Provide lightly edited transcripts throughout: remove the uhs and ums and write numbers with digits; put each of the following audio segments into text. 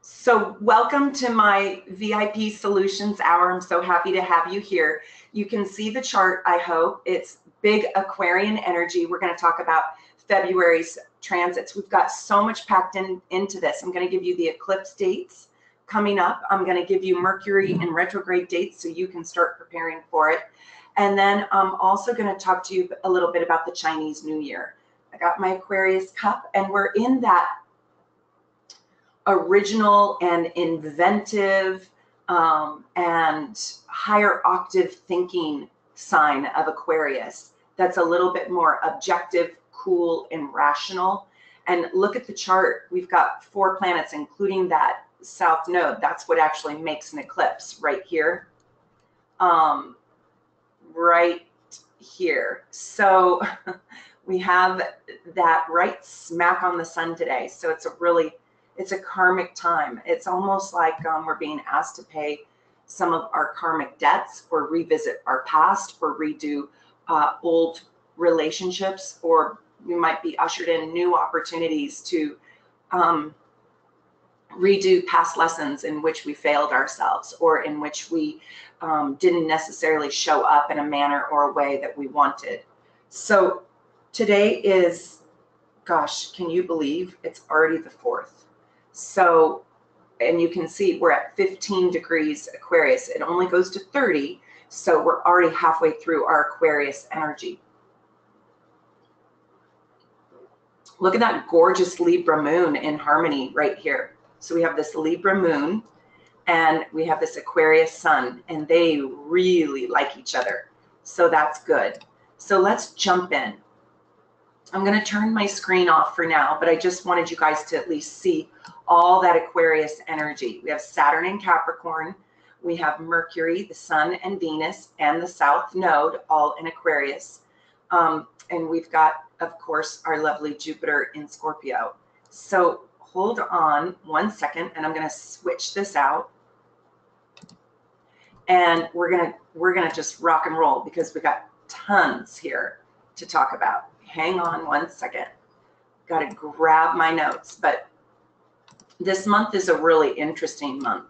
So welcome to my VIP Solutions Hour. I'm so happy to have you here. You can see the chart, I hope. It's big Aquarian energy. We're going to talk about February's transits. We've got so much packed into this. I'm going to give you the eclipse dates coming up. I'm going to give you Mercury and retrograde dates so you can start preparing for it. And then I'm also going to talk to you a little bit about the Chinese New Year. I got my Aquarius cup, and we're in that original and inventive and higher octave thinking sign of Aquarius that's a little bit more objective, cool, and rational. And look at the chart. We've got 4 planets, including that south node. That's what actually makes an eclipse right here. Right here. So we have that right smack on the sun today. So it's a karmic time. It's almost like we're being asked to pay some of our karmic debts, or revisit our past, or redo old relationships, or we might be ushered in new opportunities to redo past lessons in which we failed ourselves, or in which we didn't necessarily show up in a manner or a way that we wanted. So today is, gosh, can you believe it's already the 4th? So, and you can see we're at 15 degrees Aquarius. It only goes to 30, so we're already halfway through our Aquarius energy. Look at that gorgeous Libra moon in harmony right here. So we have this Libra moon and we have this Aquarius sun, and they really like each other. So that's good. So let's jump in. I'm going to turn my screen off for now, but I just wanted you guys to at least see all that Aquarius energy. We have Saturn in Capricorn. We have Mercury, the Sun and Venus, and the South Node all in Aquarius. And we've got, of course, our lovely Jupiter in Scorpio. So hold on one second, and I'm going to switch this out. And we're gonna just rock and roll, because we got tons here to talk about. Hang on one second. Got to grab my notes. But this month is a really interesting month.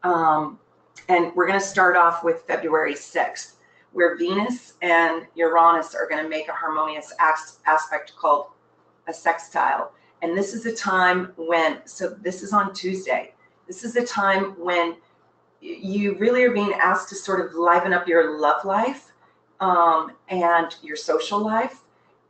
And we're going to start off with February 6th, where Venus and Uranus are going to make a harmonious aspect called a sextile. And this is a time when, so this is on Tuesday, this is a time when you really are being asked to sort of liven up your love life and your social life.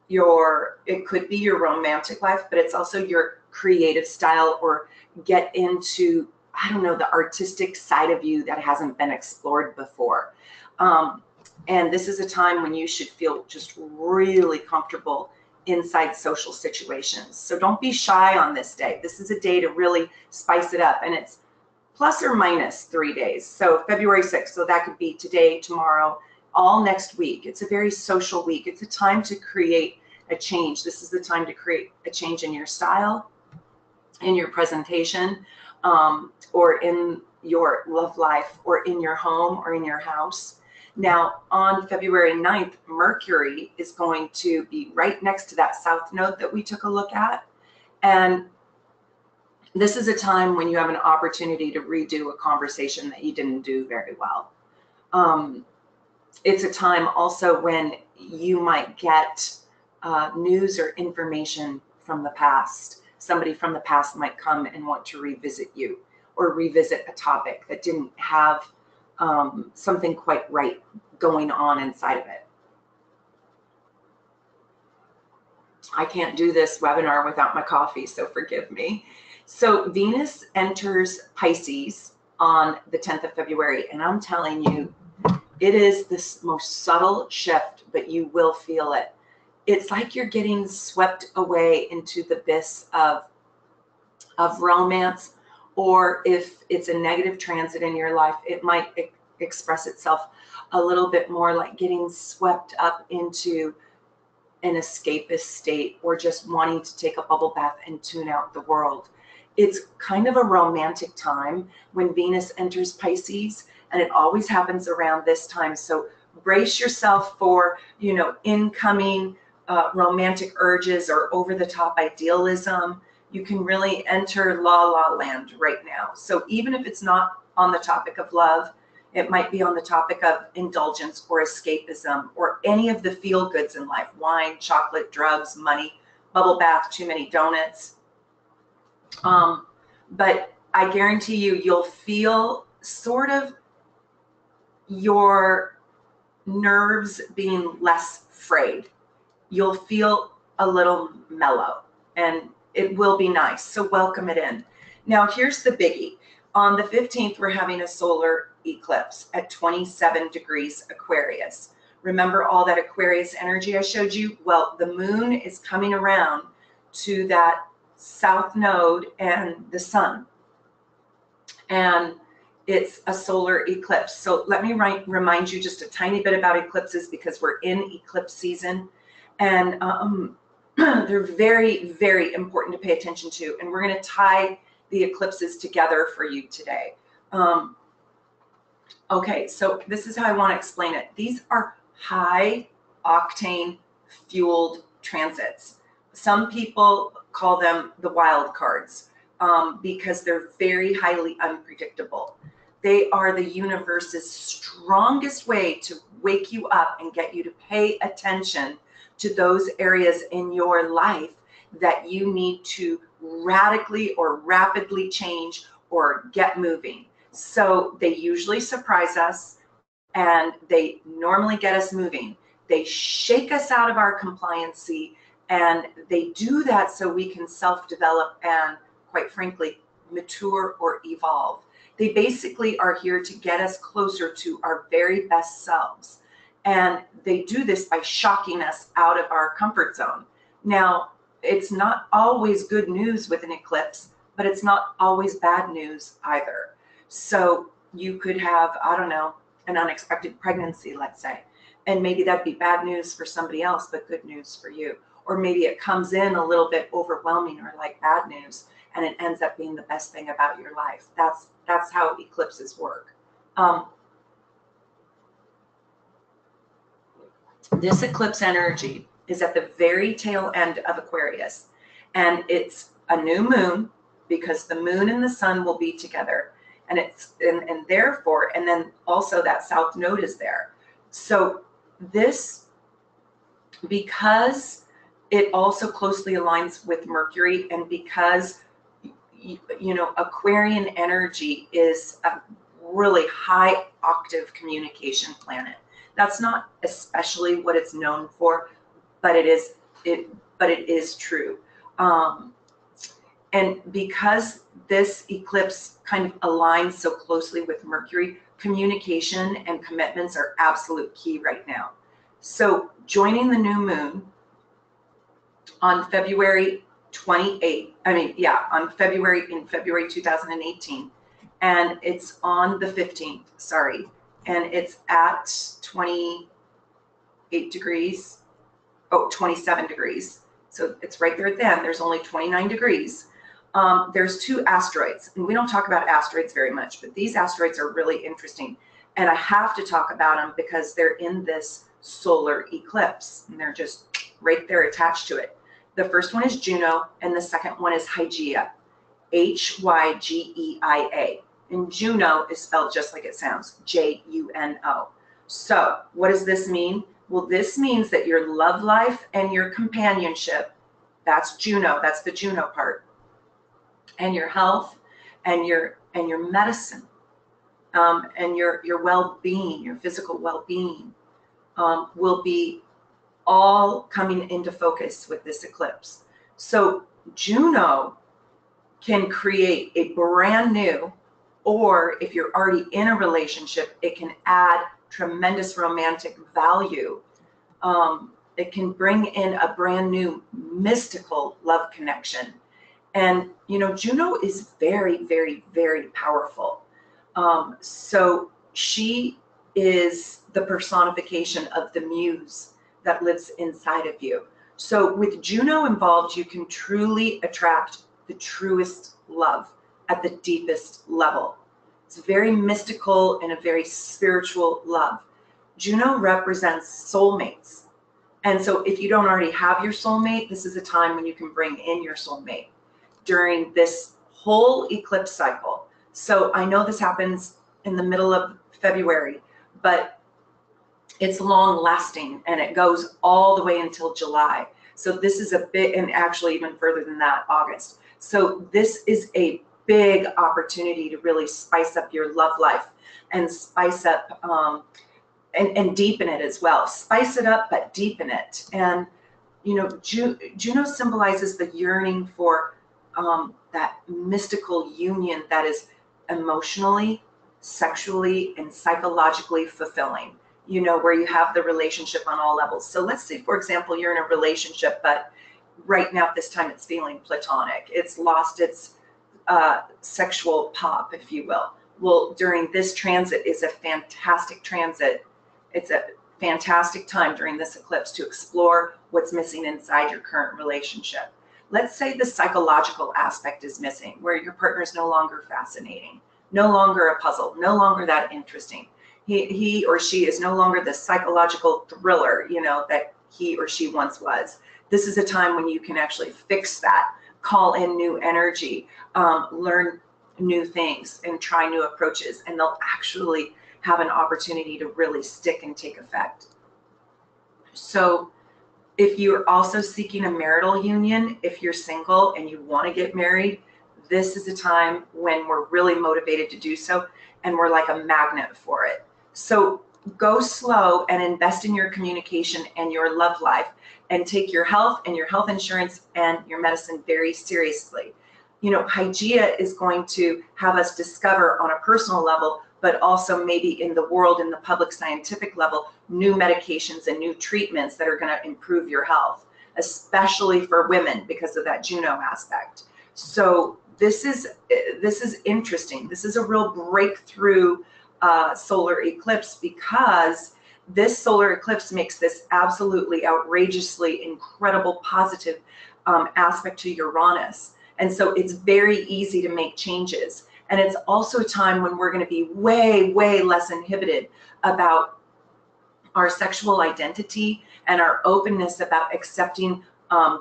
It could be your romantic life, but it's also your creative style, or get into, I don't know, the artistic side of you that hasn't been explored before. And this is a time when you should feel just really comfortable inside social situations. So don't be shy on this day. This is a day to really spice it up, and it's plus or minus 3 days. So February 6th, so that could be today, tomorrow, all next week. It's a very social week. It's a time to create a change. This is the time to create a change in your style, in your presentation, or in your love life, or in your home, or in your house. Now, on February 9th, Mercury is going to be right next to that South Node that we took a look at. And this is a time when you have an opportunity to redo a conversation that you didn't do very well. It's a time also when you might get news or information from the past. Somebody from the past might come and want to revisit you, or revisit a topic that didn't have something quite right going on inside of it. I can't do this webinar without my coffee, so forgive me. So Venus enters Pisces on the 10th of February, and I'm telling you, it is this most subtle shift, but you will feel it. It's like you're getting swept away into the abyss of romance, or if it's a negative transit in your life, it might express itself a little bit more like getting swept up into an escapist state, or just wanting to take a bubble bath and tune out the world. It's kind of a romantic time when Venus enters Pisces, and it always happens around this time. So brace yourself for, incoming romantic urges or over-the-top idealism. you can really enter la land right now. So even if it's not on the topic of love, it might be on the topic of indulgence or escapism or any of the feel goods in life: wine, chocolate, drugs, money, bubble bath, too many donuts. But I guarantee you, you'll feel sort of your nerves being less frayed. You'll feel a little mellow, and it will be nice. So welcome it in. Now, here's the biggie. On the 15th, we're having a solar eclipse at 27 degrees Aquarius. Remember all that Aquarius energy I showed you? Well, the moon is coming around to that south node and the sun. And it's a solar eclipse. So let me remind you just a tiny bit about eclipses, because we're in eclipse season. And they're very, very important to pay attention to. And we're going to tie the eclipses together for you today. Okay, so this is how I want to explain it. These are high octane fueled transits. Some people call them the wild cards because they're very highly unpredictable. They are the universe's strongest way to wake you up and get you to pay attention to those areas in your life that you need to radically or rapidly change or get moving. So they usually surprise us, and they normally get us moving. They shake us out of our compliancy, and they do that so we can self-develop and, quite frankly, mature or evolve. They basically are here to get us closer to our very best selves. And they do this by shocking us out of our comfort zone. Now, it's not always good news with an eclipse, but it's not always bad news either. So you could have, I don't know, an unexpected pregnancy, let's say, and maybe that'd be bad news for somebody else, but good news for you. Or maybe it comes in a little bit overwhelming or like bad news, and it ends up being the best thing about your life. That's how eclipses work. This eclipse energy is at the very tail end of Aquarius, and it's a new moon because the moon and the sun will be together, and therefore, and then also that south node is there. So this, because it also closely aligns with Mercury, and because you know, Aquarian energy is a really high octave communication planet. That's not especially what it's known for, but it is true. And because this eclipse kind of aligns so closely with Mercury, communication and commitments are absolute key right now. So joining the new moon on February 28th, in February 2018, and it's on the 15th, sorry, and it's at 28 degrees, 27 degrees. So it's right there then, there's only 29 degrees. There's two asteroids, and we don't talk about asteroids very much, but these asteroids are really interesting. And I have to talk about them because they're in this solar eclipse, and they're just right there attached to it. The first one is Juno, and the second one is Hygeia, Hygeia. And Juno is spelled just like it sounds, Juno. So what does this mean? Well, this means that your love life and your companionship, that's Juno, that's the Juno part, and your health and your medicine, and your well-being, your physical well-being, will be all coming into focus with this eclipse. So Juno can create a brand new, or if you're already in a relationship, it can add tremendous romantic value. It can bring in a brand new mystical love connection. And, you know, Juno is very, very, very powerful. So she is the personification of the muse that lives inside of you. So with Juno involved, you can truly attract the truest love at the deepest level. It's very mystical and a very spiritual love. Juno represents soulmates. And so if you don't already have your soulmate, this is a time when you can bring in your soulmate. during this whole eclipse cycle. So I know this happens in the middle of February, but it's long lasting and it goes all the way until July. So this is a bit, and actually even further than that, August. So this is a big opportunity to really spice up your love life and spice up and deepen it as well. Spice it up, but deepen it. And you know, Juno symbolizes the yearning for that mystical union that is emotionally, sexually, and psychologically fulfilling, you know, where you have the relationship on all levels. So let's say, for example, you're in a relationship, but right now at this time it's feeling platonic. It's lost its sexual pop, if you will. Well, during this transit is a fantastic transit. It's a fantastic time during this eclipse to explore what's missing inside your current relationship. Let's say the psychological aspect is missing, where your partner is no longer fascinating, no longer a puzzle, no longer that interesting. He or she is no longer the psychological thriller, you know, that he or she once was. This is a time when you can actually fix that, call in new energy, learn new things and try new approaches, and they'll actually have an opportunity to really stick and take effect. So if you're also seeking a marital union, if you're single and you want to get married, this is a time when we're really motivated to do so, and we're like a magnet for it. So go slow and invest in your communication and your love life, and take your health and your health insurance and your medicine very seriously. You know, Hygeia is going to have us discover on a personal level, but also maybe in the world, in the public scientific level, new medications and new treatments that are going to improve your health, especially for women because of that Juno aspect. So this is interesting. This is a real breakthrough solar eclipse, because this solar eclipse makes this absolutely outrageously incredible positive aspect to Uranus. And so it's very easy to make changes. And it's also a time when we're going to be way, way less inhibited about our sexual identity and our openness about accepting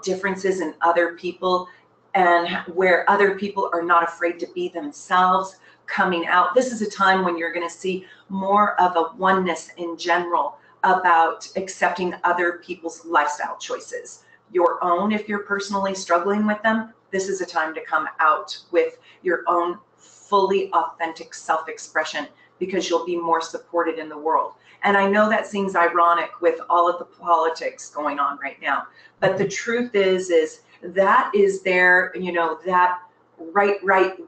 differences in other people, and where other people are not afraid to be themselves, coming out. This is a time when you're going to see more of a oneness in general about accepting other people's lifestyle choices. Your own, if you're personally struggling with them, this is a time to come out with your own fully authentic self-expression, because you'll be more supported in the world. And I know that seems ironic with all of the politics going on right now, but the truth is that is there, you know, that right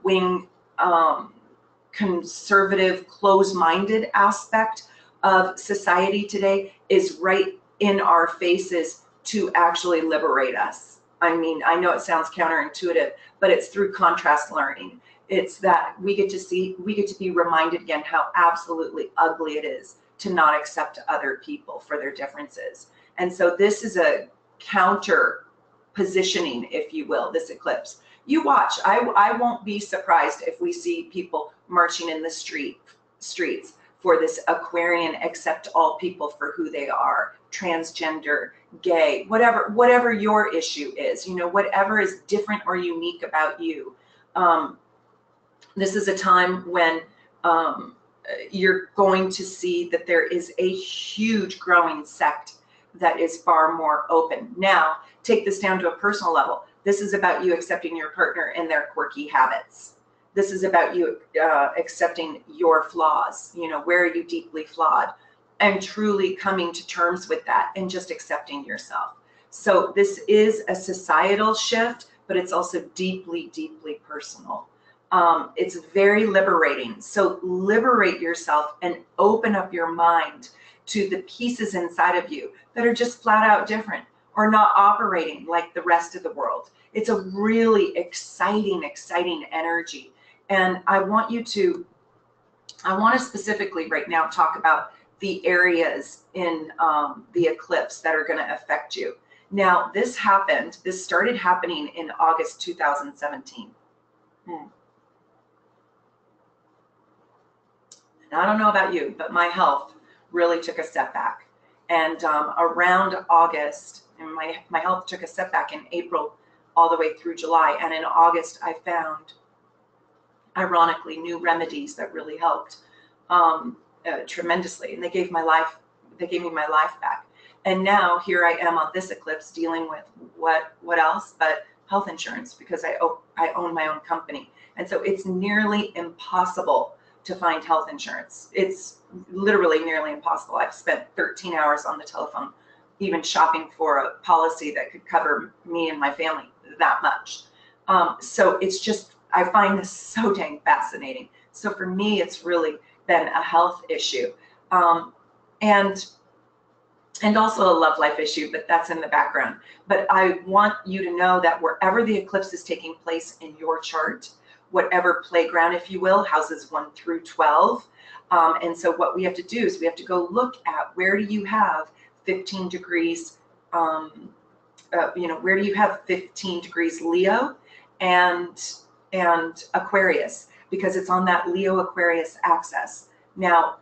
wing conservative, closed-minded aspect of society today is right in our faces to actually liberate us. I mean, I know it sounds counterintuitive, but it's through contrast learning. It's that we get to be reminded again how absolutely ugly it is to not accept other people for their differences. And so this is a counter positioning, if you will, this eclipse. You watch, I won't be surprised if we see people marching in the streets for this Aquarian accept all people for who they are, transgender, gay, whatever your issue is, you know, whatever is different or unique about you. This is a time when you're going to see that there is a huge growing sect that is far more open. Now, take this down to a personal level. This is about you accepting your partner and their quirky habits. This is about you accepting your flaws. You know, where are you deeply flawed? And truly coming to terms with that and just accepting yourself. So this is a societal shift, but it's also deeply, deeply personal. It's very liberating. So liberate yourself and open up your mind to the pieces inside of you that are just flat out different or not operating like the rest of the world. It's a really exciting energy. And I want to specifically right now talk about the areas in the eclipse that are going to affect you. Now, this started happening in August 2017. And I don't know about you, but my health really took a step back. And around August, and my health took a step back in April, all the way through July. And in August, I found, ironically, new remedies that really helped tremendously. And they gave me my life back. And now here I am on this eclipse dealing with what else but health insurance, because I own my own company. And so it's nearly impossible to find health insurance. It's literally nearly impossible. I've spent 13 hours on the telephone, even shopping for a policy that could cover me and my family that much. So it's just, I find this so dang fascinating. So for me, it's really been a health issue. And also a love life issue, but that's in the background. But I want you to know that wherever the eclipse is taking place in your chart, whatever playground, if you will, houses 1 through 12. And so what we have to do is we have to go look at where do you have 15 degrees, where do you have 15 degrees Leo and Aquarius, because it's on that Leo Aquarius axis. Now,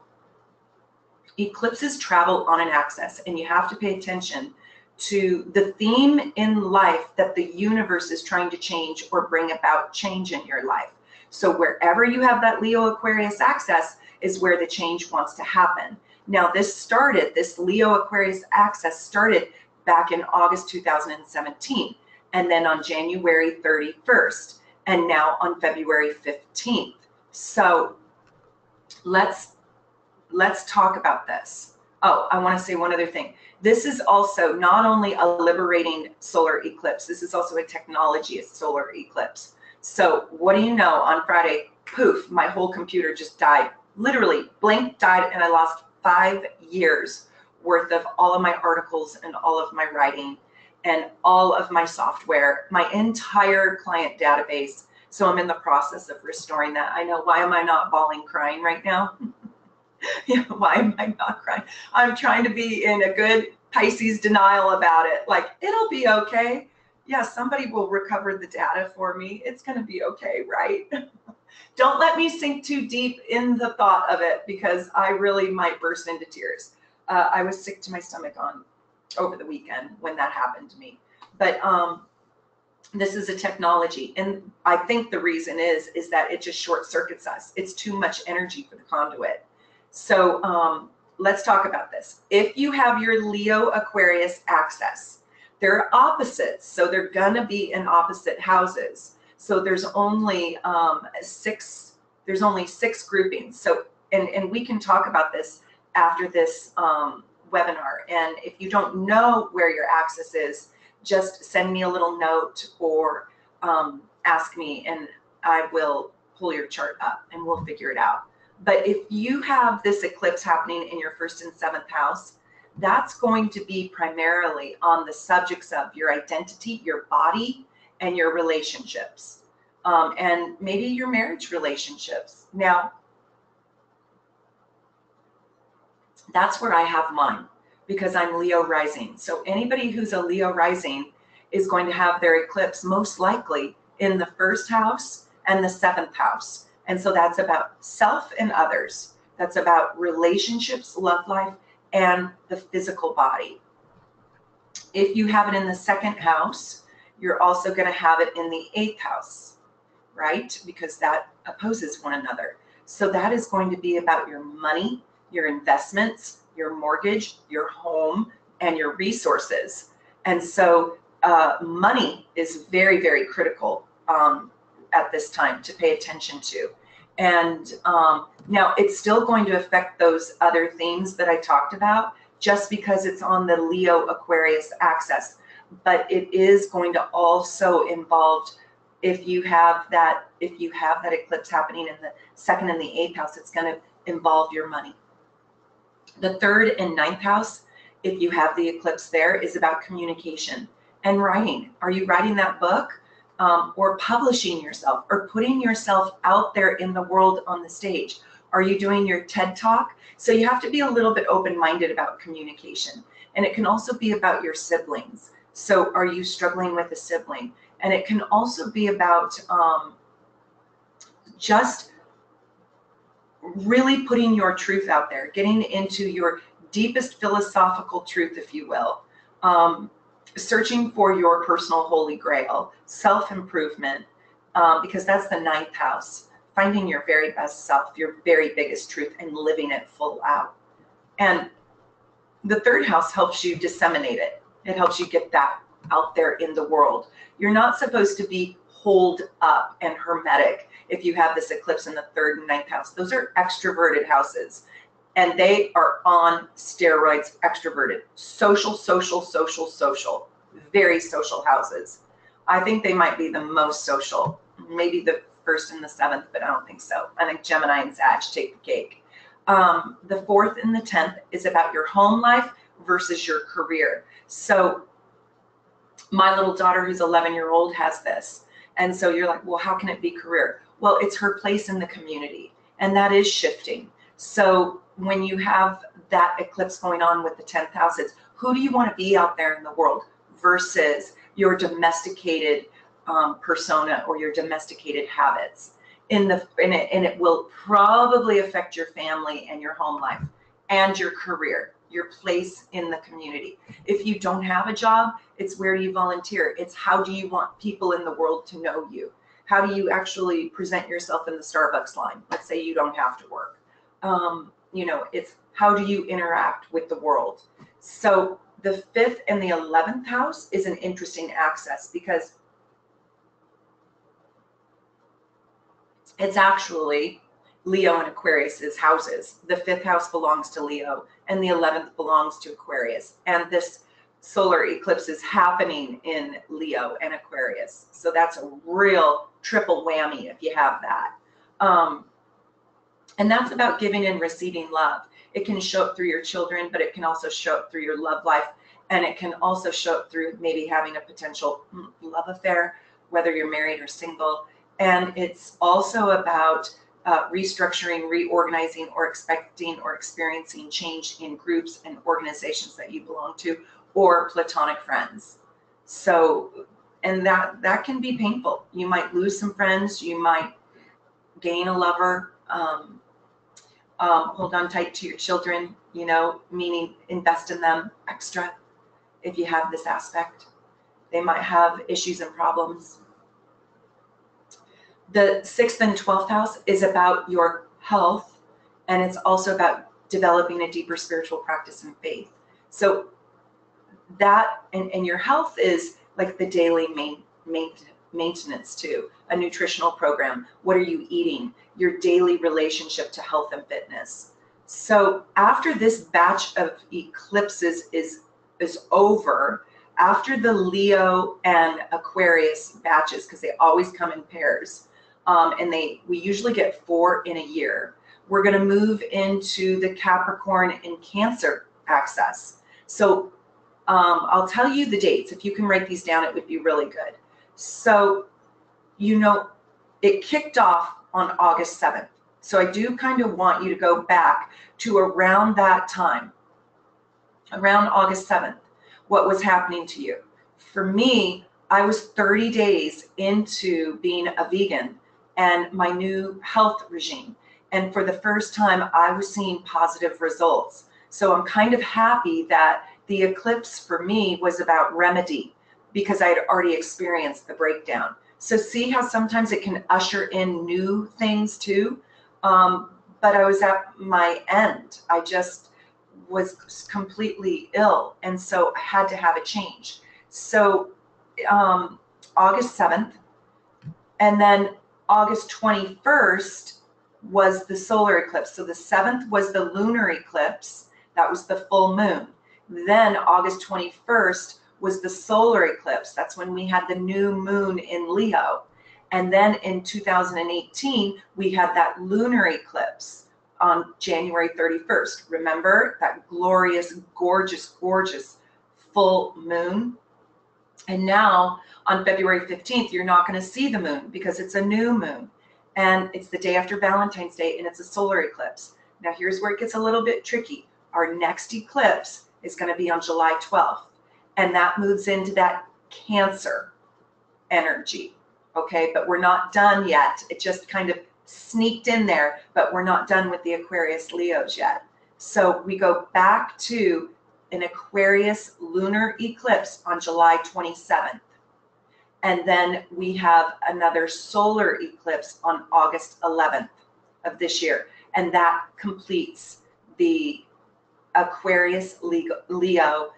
eclipses travel on an axis, and you have to pay attention to the theme in life that the universe is trying to change or bring about change in your life. So wherever you have that Leo Aquarius axis is where the change wants to happen. Now this Leo Aquarius axis started back in August 2017, and then on January 31st, and now on February 15th. So let's talk about this. Oh, I want to say one other thing. This is also not only a liberating solar eclipse, this is also a technology solar eclipse. So what do you know, on Friday, poof, my whole computer just died. Literally, blinked, died, and I lost 5 years worth of all of my articles and all of my writing and all of my software, my entire client database. So I'm in the process of restoring that. I know, why am I not bawling, crying right now? Yeah, why am I not crying? I'm trying to be in a good Pisces denial about it. Like, it'll be okay. Yeah, somebody will recover the data for me. It's going to be okay, right? Don't let me sink too deep in the thought of it, because I really might burst into tears. I was sick to my stomach over the weekend when that happened to me. But this is a technology, and I think the reason is that it just short circuits us. It's too much energy for the conduit. So let's talk about this. If you have your Leo Aquarius axis, they're opposites, so they're gonna be in opposite houses. So there's only six groupings. So and we can talk about this after this webinar. And if you don't know where your axis is, just send me a little note or ask me, and I will pull your chart up and we'll figure it out. But if you have this eclipse happening in your 1st and 7th house, that's going to be primarily on the subjects of your identity, your body, and your relationships, and maybe your marriage relationships. Now, that's where I have mine, because I'm Leo rising. So anybody who's a Leo rising is going to have their eclipse most likely in the 1st house and the 7th house. And so that's about self and others. That's about relationships, love life, and the physical body. If you have it in the 2nd house, you're also going to have it in the 8th house, right? Because that opposes one another. So that is going to be about your money, your investments, your mortgage, your home, and your resources. And so money is very, very critical at this time to pay attention to. And now it's still going to affect those other themes that I talked about, just because it's on the Leo Aquarius axis. But it is going to also involve, if you have that eclipse happening in the 2nd and the 8th house, it's going to involve your money. The 3rd and 9th house, if you have the eclipse there, is about communication and writing. Are you writing that book? Or publishing yourself, or putting yourself out there in the world on the stage? Are you doing your TED Talk? So you have to be a little bit open-minded about communication. And it can also be about your siblings. So are you struggling with a sibling? And it can also be about just really putting your truth out there, getting into your deepest philosophical truth, if you will. searching for your personal holy grail, self-improvement, because that's the 9th house, finding your very best self, your very biggest truth, and living it full out. And the 3rd house helps you disseminate it. It helps you get that out there in the world. You're not supposed to be holed up and hermetic if you have this eclipse in the 3rd and 9th house. Those are extroverted houses, and they are on steroids, extroverted. Social, social, social, social. Very social houses. I think they might be the most social. Maybe the 1st and the 7th, but I don't think so. I think Gemini and Sag take the cake. The 4th and the 10th is about your home life versus your career. So my little daughter, who's 11-year-old, has this. And so you're like, well, how can it be career? Well, it's her place in the community, and that is shifting. So when you have that eclipse going on with the 10th house, it's who do you want to be out there in the world versus your domesticated persona or your domesticated habits. And it will probably affect your family and your home life and your career, your place in the community. If you don't have a job, it's where do you volunteer? It's how do you want people in the world to know you? How do you actually present yourself in the Starbucks line? Let's say you don't have to work. It's how do you interact with the world? So the 5th and the 11th house is an interesting axis because it's actually Leo and Aquarius's houses. The 5th house belongs to Leo and the 11th belongs to Aquarius. And this solar eclipse is happening in Leo and Aquarius. So that's a real triple whammy if you have that. And that's about giving and receiving love. It can show up through your children, but it can also show up through your love life. And it can also show up through maybe having a potential love affair, whether you're married or single. And it's also about restructuring, reorganizing, or expecting or experiencing change in groups and organizations that you belong to, or platonic friends. So, and that can be painful. You might lose some friends, you might gain a lover, hold on tight to your children, meaning invest in them extra if you have this aspect. They might have issues and problems. The 6th and 12th house is about your health, and it's also about developing a deeper spiritual practice and faith. So that, and your health is like the daily maintenance too, a nutritional program. What are you eating? Your daily relationship to health and fitness. So after this batch of eclipses is over, after the Leo and Aquarius batches, because they always come in pairs, and we usually get 4 in a year, we're going to move into the Capricorn and Cancer axis. So I'll tell you the dates. If you can write these down, it would be really good. So, it kicked off on August 7th. So I do kind of want you to go back to around that time, around August 7th, what was happening to you. For me, I was 30 days into being a vegan and my new health regime. And for the first time, I was seeing positive results. So I'm kind of happy that the eclipse for me was about remedy because I had already experienced the breakdown. So see how sometimes it can usher in new things too. But I was at my end. I just was completely ill. And so I had to have a change. So August 7th, and then August 21st was the solar eclipse. So the 7th was the lunar eclipse. That was the full moon. Then August 21st was the solar eclipse. That's when we had the new moon in Leo. And then in 2018, we had that lunar eclipse on January 31st. Remember that glorious, gorgeous, gorgeous full moon? And now on February 15th, you're not going to see the moon because it's a new moon. And it's the day after Valentine's Day, and it's a solar eclipse. Now here's where it gets a little bit tricky. Our next eclipse is going to be on July 12th. And that moves into that Cancer energy. Okay, but we're not done yet. It just kind of sneaked in there, but we're not done with the Aquarius Leos yet. So we go back to an Aquarius lunar eclipse on July 27th. And then we have another solar eclipse on August 11th of this year. And that completes the Aquarius Leo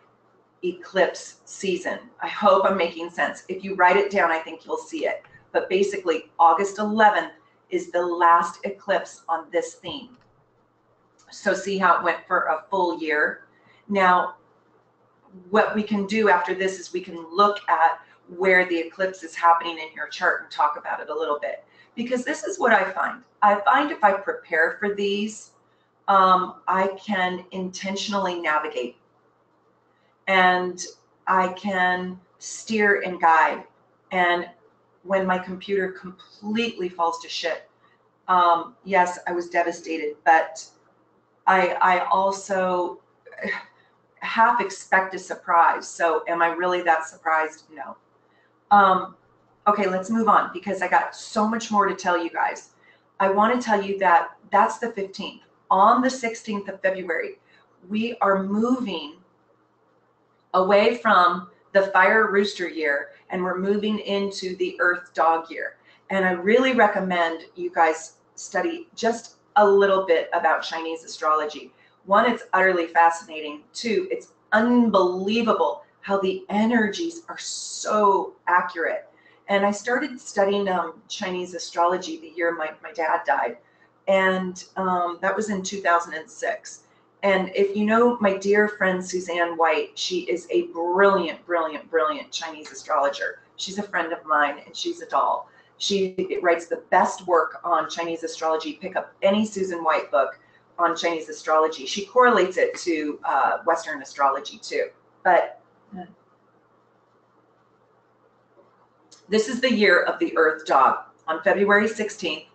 eclipse season. I hope I'm making sense. If you write it down, I think you'll see it. But basically, August 11th is the last eclipse on this theme. So see how it went for a full year. Now, what we can do after this is we can look at where the eclipse is happening in your chart and talk about it a little bit. Because this is what I find. I find if I prepare for these, I can intentionally navigate. And I can steer and guide. And when my computer completely falls to shit, yes, I was devastated, but I also half expect a surprise. So am I really that surprised? No. Okay, let's move on because I got so much more to tell you guys. I want to tell you that that's the 15th. On the 16th of February, we are moving away from the fire rooster year and we're moving into the earth dog year. And I really recommend you guys study just a little bit about Chinese astrology. One, it's utterly fascinating. Two, it's unbelievable how the energies are so accurate. And I started studying Chinese astrology the year my dad died. And that was in 2006. And if you know my dear friend Suzanne White, she is a brilliant, brilliant, brilliant Chinese astrologer. She's a friend of mine and she's a doll. She writes the best work on Chinese astrology. Pick up any Susan White book on Chinese astrology. She correlates it to Western astrology too. But this is the year of the Earth Dog on February 16th,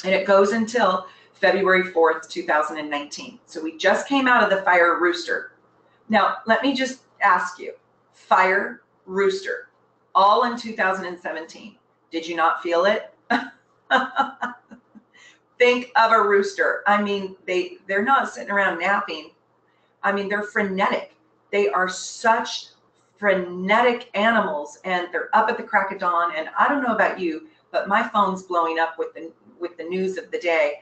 and it goes until February 4th, 2019. So we just came out of the fire rooster. Now, let me just ask you, fire rooster, all in 2017. Did you not feel it? Think of a rooster. I mean, they're not sitting around napping. I mean, they're frenetic. They are such frenetic animals, and they're up at the crack of dawn. And I don't know about you, but my phone's blowing up with the news of the day.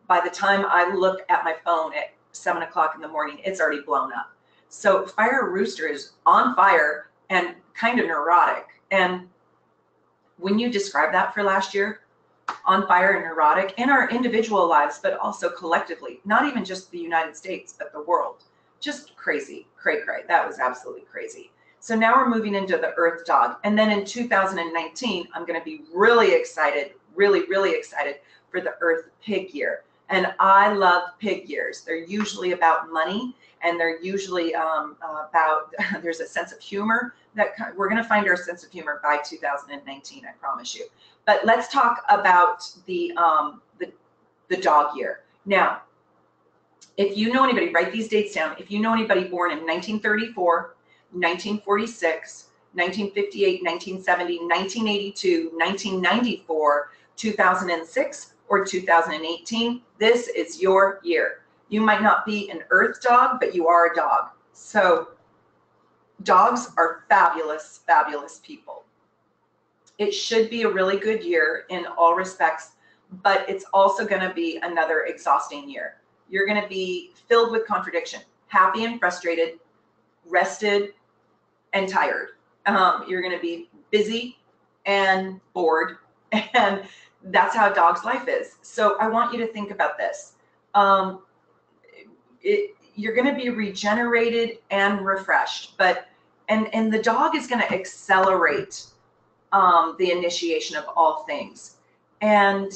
By the time I look at my phone at 7 o'clock in the morning, it's already blown up. So fire rooster is on fire and kind of neurotic. And when you describe that for last year, on fire and neurotic in our individual lives, but also collectively, not even just the United States, but the world, just crazy, cray. That was absolutely crazy. So now we're moving into the Earth Dog. And then in 2019, I'm going to be really excited, really excited for the Earth Pig year. And I love pig years. They're usually about money, and they're usually about, there's a sense of humor that we're going to find our sense of humor by 2019, I promise you. But let's talk about the dog year. Now, if you know anybody, write these dates down. If you know anybody born in 1934, 1946, 1958, 1970, 1982, 1994, 2006, or 2018, this is your year. You might not be an earth dog, but you are a dog. So dogs are fabulous, fabulous people. It should be a really good year in all respects, but it's also going to be another exhausting year. You're going to be filled with contradiction, happy and frustrated, rested and tired. You're going to be busy and bored, and that's how a dog's life is. So I want you to think about this. You're going to be regenerated and refreshed, but and the dog is going to accelerate the initiation of all things. And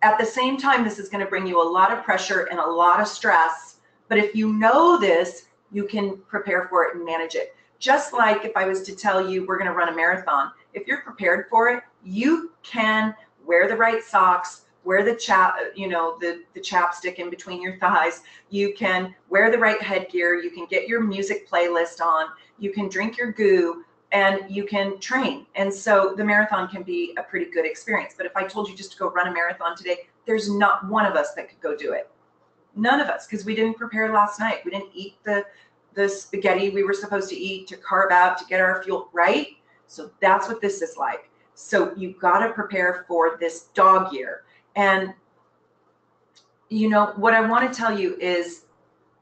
at the same time, this is going to bring you a lot of pressure and a lot of stress. But if you know this, you can prepare for it and manage it. Just like if I was to tell you we're going to run a marathon, if you're prepared for it, you can wear the right socks, wear the the chapstick in between your thighs. You can wear the right headgear. You can get your music playlist on. You can drink your goo, and you can train. And so the marathon can be a pretty good experience. But if I told you just to go run a marathon today, there's not one of us that could go do it. None of us, because we didn't prepare last night. We didn't eat the the spaghetti we were supposed to eat, to carve out, to get our fuel, right? So that's what this is like. So you've got to prepare for this dog year. And you know, what I want to tell you is,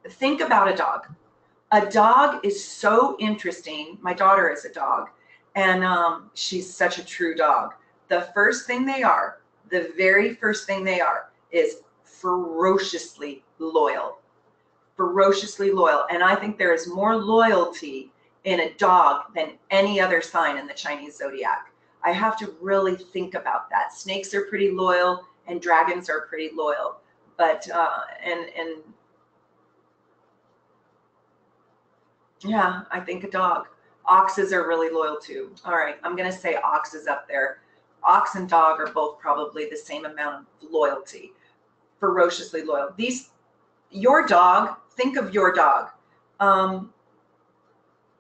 think about a dog. A dog is so interesting. My daughter is a dog, and she's such a true dog. The very first thing they are is ferociously loyal. Ferociously loyal. And I think there is more loyalty in a dog than any other sign in the Chinese zodiac. I have to really think about that. Snakes are pretty loyal and dragons are pretty loyal. But, and yeah, I think a dog. Oxes are really loyal too. All right, I'm going to say ox is up there. Ox and dog are both probably the same amount of loyalty. Ferociously loyal. Your dog, think of your dog.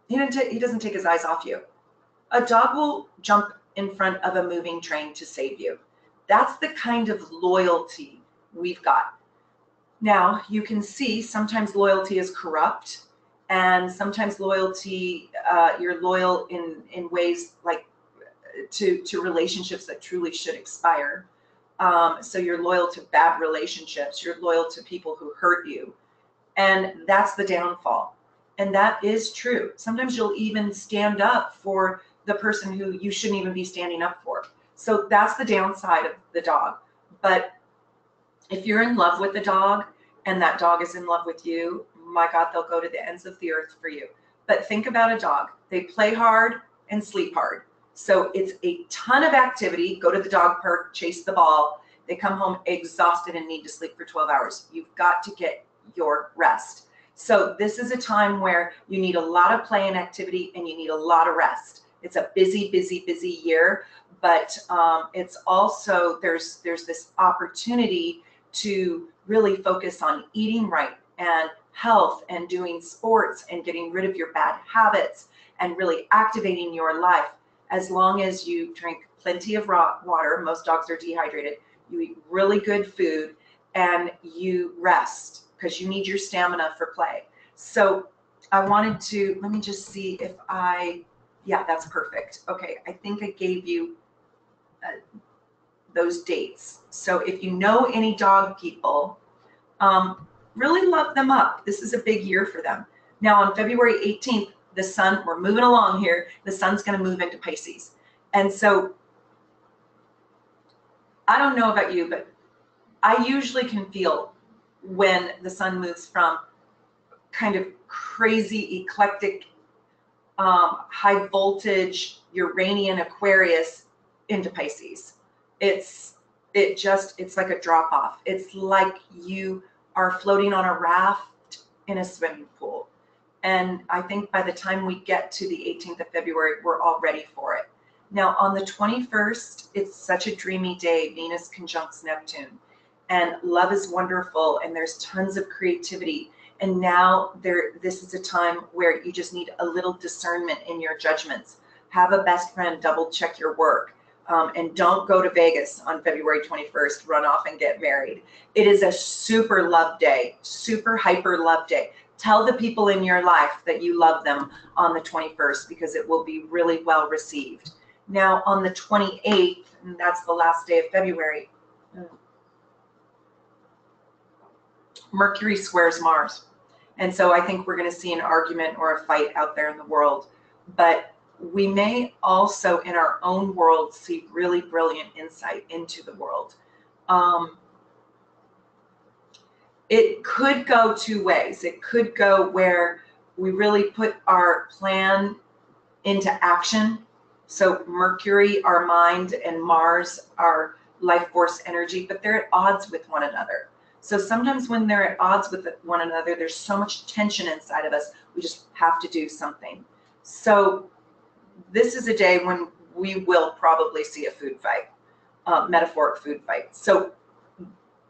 He doesn't take his eyes off you. A dog will jump in front of a moving train to save you. That's the kind of loyalty we've got. Now, you can see sometimes loyalty is corrupt, and sometimes loyalty, you're loyal in ways like to relationships that truly should expire. So you're loyal to bad relationships. You're loyal to people who hurt you. And that's the downfall. And that is true. Sometimes you'll even stand up for the person who you shouldn't even be standing up for. So that's the downside of the dog. But if you're in love with the dog and that dog is in love with you, my God, they'll go to the ends of the earth for you. But think about a dog. They play hard and sleep hard. So it's a ton of activity. Go to the dog park, chase the ball. They come home exhausted and need to sleep for 12 hours. You've got to get your rest. So this is a time where you need a lot of play and activity and you need a lot of rest. It's a busy, busy, busy year, but it's also, there's this opportunity to really focus on eating right and health and doing sports and getting rid of your bad habits and really activating your life. As long as you drink plenty of raw water, most dogs are dehydrated, you eat really good food, and you rest because you need your stamina for play. So I wanted to, let me just see if yeah, that's perfect. Okay, I think I gave you those dates. So if you know any dog people, really love them up. This is a big year for them. Now on February 18th, the sun, we're moving along here, the sun's going to move into Pisces. And so I don't know about you, but I usually can feel when the sun moves from kind of crazy, eclectic, high voltage Uranian Aquarius into Pisces. It's like a drop off. It's like you are floating on a raft in a swimming pool. And I think by the time we get to the 18th of February, we're all ready for it. Now on the 21st, it's such a dreamy day, Venus conjuncts Neptune, and love is wonderful, and there's tons of creativity. And now this is a time where you just need a little discernment in your judgments. Have a best friend double check your work. And don't go to Vegas on February 21st, run off and get married. It is a super love day, super hyper love day. Tell the people in your life that you love them on the 21st because it will be really well received. Now on the 28th, and that's the last day of February, Mercury squares Mars. And so I think we're going to see an argument or a fight out there in the world. But we may also in our own world see really brilliant insight into the world. It could go two ways. It could go where we really put our plan into action. So Mercury, our mind, and Mars, our life force energy, but they're at odds with one another. So sometimes when they're at odds with one another, there's so much tension inside of us, we just have to do something. So this is a day when we will probably see a food fight, metaphoric food fight. So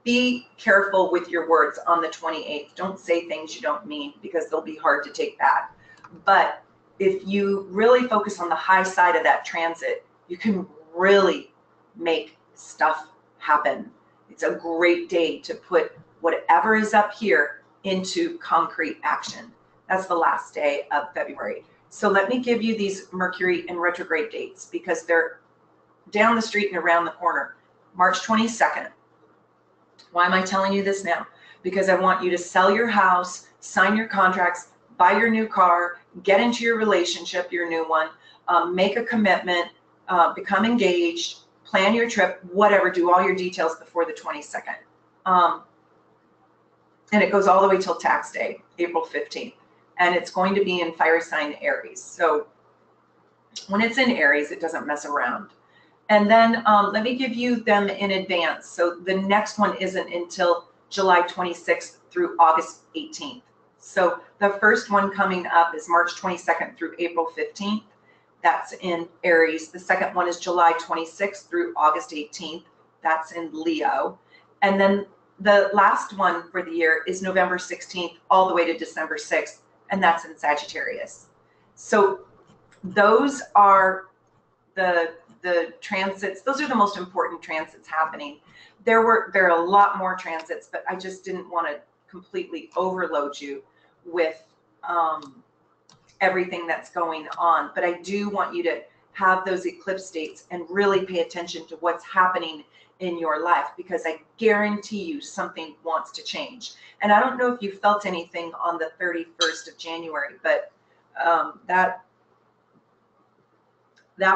be careful with your words on the 28th. Don't say things you don't mean because they'll be hard to take back. But if you really focus on the high side of that transit, you can really make stuff happen. It's a great day to put whatever is up here into concrete action. That's the last day of February. So let me give you these Mercury and retrograde dates because they're down the street and around the corner. March 22nd. Why am I telling you this now? Because I want you to sell your house, sign your contracts, buy your new car, get into your relationship, your new one, make a commitment, become engaged, plan your trip, whatever, do all your details before the 22nd. And it goes all the way till tax day, April 15th. And it's going to be in fire sign Aries. So when it's in Aries, it doesn't mess around. And then let me give you them in advance. So the next one isn't until July 26th through August 18th. So the first one coming up is March 22nd through April 15th. That's in Aries. The second one is July 26th through August 18th. That's in Leo. And then the last one for the year is November 16th all the way to December 6th, and that's in Sagittarius. So those are the transits. Those are the most important transits happening. There are a lot more transits, but I just didn't want to completely overload you with everything that's going on. But I do want you to have those eclipse dates and really pay attention to what's happening in your life, because I guarantee you something wants to change. And I don't know if you felt anything on the 31st of January, but that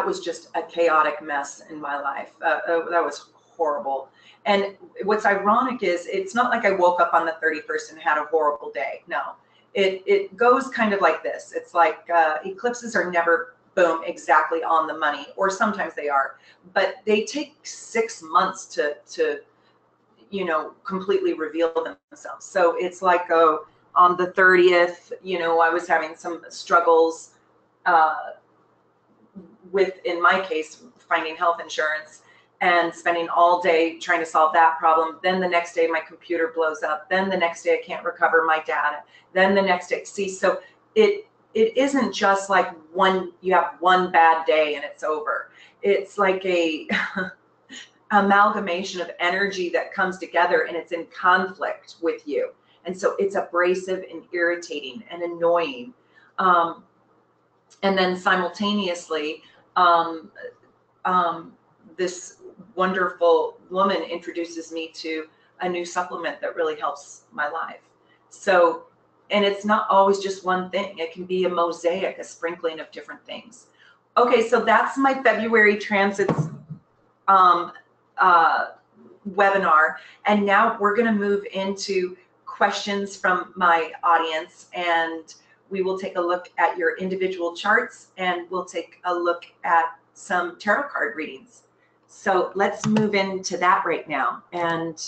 was just a chaotic mess in my life. That was horrible. And what's ironic is it's not like I woke up on the 31st and had a horrible day. No, it goes kind of like this. It's like eclipses are never, boom, exactly on the money, or sometimes they are, but they take 6 months to you know, completely reveal themselves. So it's like on the 30th, you know, I was having some struggles with, in my case, finding health insurance and spending all day trying to solve that problem. Then the next day my computer blows up. Then the next day I can't recover my data. Then the next day, see, so it isn't just like you have one bad day and it's over. It's like a amalgamation of energy that comes together and it's in conflict with you. And so it's abrasive and irritating and annoying. And then simultaneously, this wonderful woman introduces me to a new supplement that really helps my life. So, and it's not always just one thing. It can be a mosaic, a sprinkling of different things. Okay, so that's my February transits webinar. And now we're going to move into questions from my audience, and we will take a look at your individual charts, and we'll take a look at some tarot card readings. So let's move into that right now. And